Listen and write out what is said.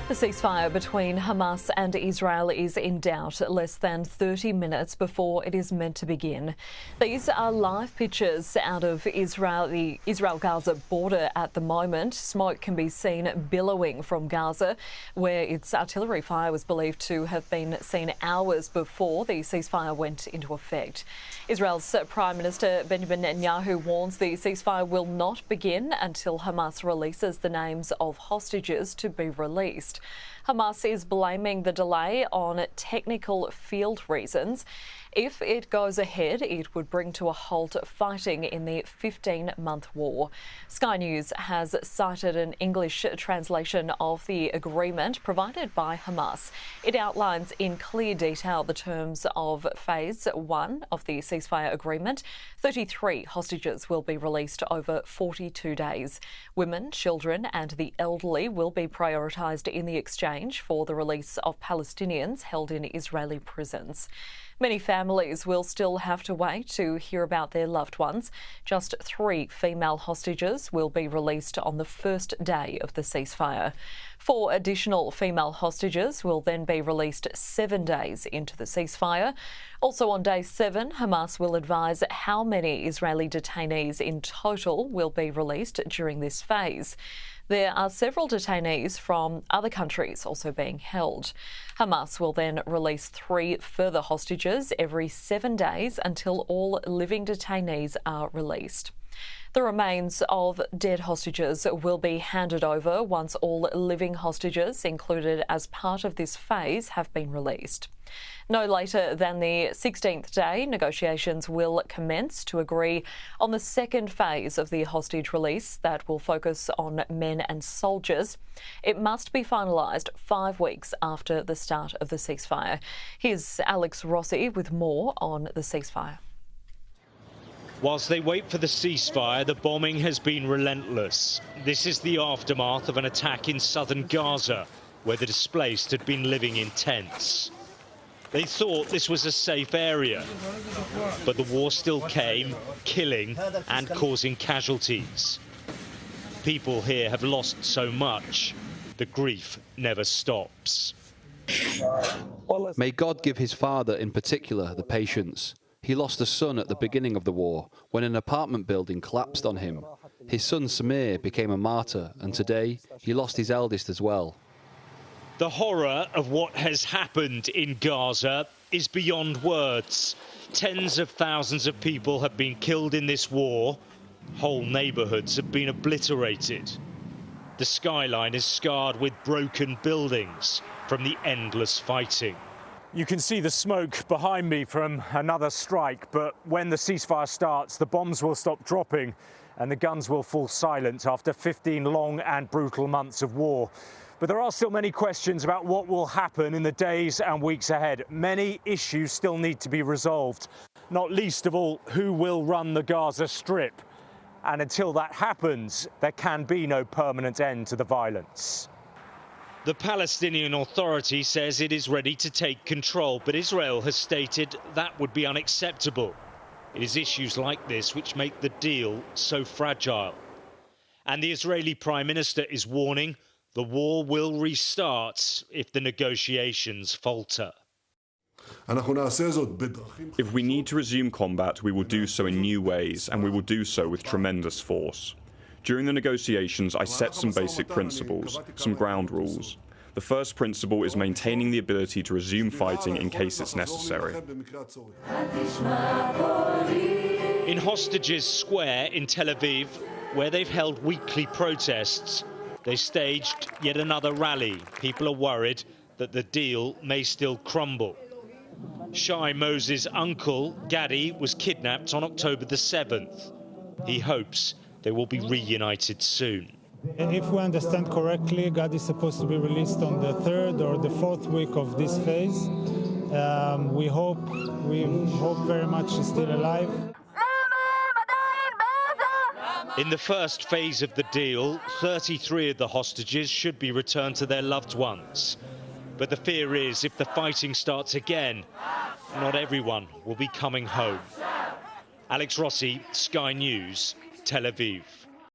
The ceasefire between Hamas and Israel is in doubt less than 30 minutes before it is meant to begin. These are live pictures out of the Israel-Gaza border at the moment. Smoke can be seen billowing from Gaza, where its artillery fire was believed to have been seen hours before the ceasefire went into effect. Israel's Prime Minister Benjamin Netanyahu warns the ceasefire will not begin until Hamas releases the names of hostages to be released. Hamas is blaming the delay on technical field reasons. If it goes ahead, it would bring to a halt fighting in the 15-month war. Sky News has cited an English translation of the agreement provided by Hamas. It outlines in clear detail the terms of Phase 1 of the ceasefire agreement. 33 hostages will be released over 42 days. Women, children and the elderly will be prioritised in the exchange for the release of Palestinians held in Israeli prisons. Many families will still have to wait to hear about their loved ones. Just 3 female hostages will be released on the first day of the ceasefire. 4 additional female hostages will then be released 7 days into the ceasefire. Also on day 7, Hamas will advise how many Israeli detainees in total will be released during this phase. There are several detainees from other countries also being held. Hamas will then release 3 further hostages every 7 days until all living detainees are released. The remains of dead hostages will be handed over once all living hostages included as part of this phase have been released. No later than the 16th day, negotiations will commence to agree on the second phase of the hostage release that will focus on men and soldiers. It must be finalised 5 weeks after the start of the ceasefire. Here's Alex Rossi with more on the ceasefire. Whilst they wait for the ceasefire, the bombing has been relentless. This is the aftermath of an attack in southern Gaza, where the displaced had been living in tents. They thought this was a safe area, but the war still came, killing and causing casualties. People here have lost so much, the grief never stops. May God give his father in particular the patience. He lost a son at the beginning of the war when an apartment building collapsed on him. His son Samir became a martyr, and today he lost his eldest as well. The horror of what has happened in Gaza is beyond words. Tens of thousands of people have been killed in this war. Whole neighbourhoods have been obliterated. The skyline is scarred with broken buildings from the endless fighting. You can see the smoke behind me from another strike, but when the ceasefire starts, the bombs will stop dropping and the guns will fall silent after 15 long and brutal months of war. But there are still many questions about what will happen in the days and weeks ahead. Many issues still need to be resolved, not least of all, who will run the Gaza Strip. And until that happens, there can be no permanent end to the violence. The Palestinian Authority says it is ready to take control, but Israel has stated that would be unacceptable. It is issues like this which make the deal so fragile. And the Israeli Prime Minister is warning the war will restart if the negotiations falter. If we need to resume combat, we will do so in new ways, and we will do so with tremendous force. During the negotiations, I set some basic principles, some ground rules. The first principle is maintaining the ability to resume fighting in case it's necessary. In Hostages Square in Tel Aviv, where they've held weekly protests, they staged yet another rally. People are worried that the deal may still crumble. Shai Moses' uncle, Gadi, was kidnapped on October the 7th. He hopes they will be reunited soon. If we understand correctly, God is supposed to be released on the 3rd or the 4th week of this phase. We hope very much he's still alive. In the first phase of the deal, 33 of the hostages should be returned to their loved ones. But the fear is if the fighting starts again, not everyone will be coming home. Alex Rossi, Sky News, Tel Aviv.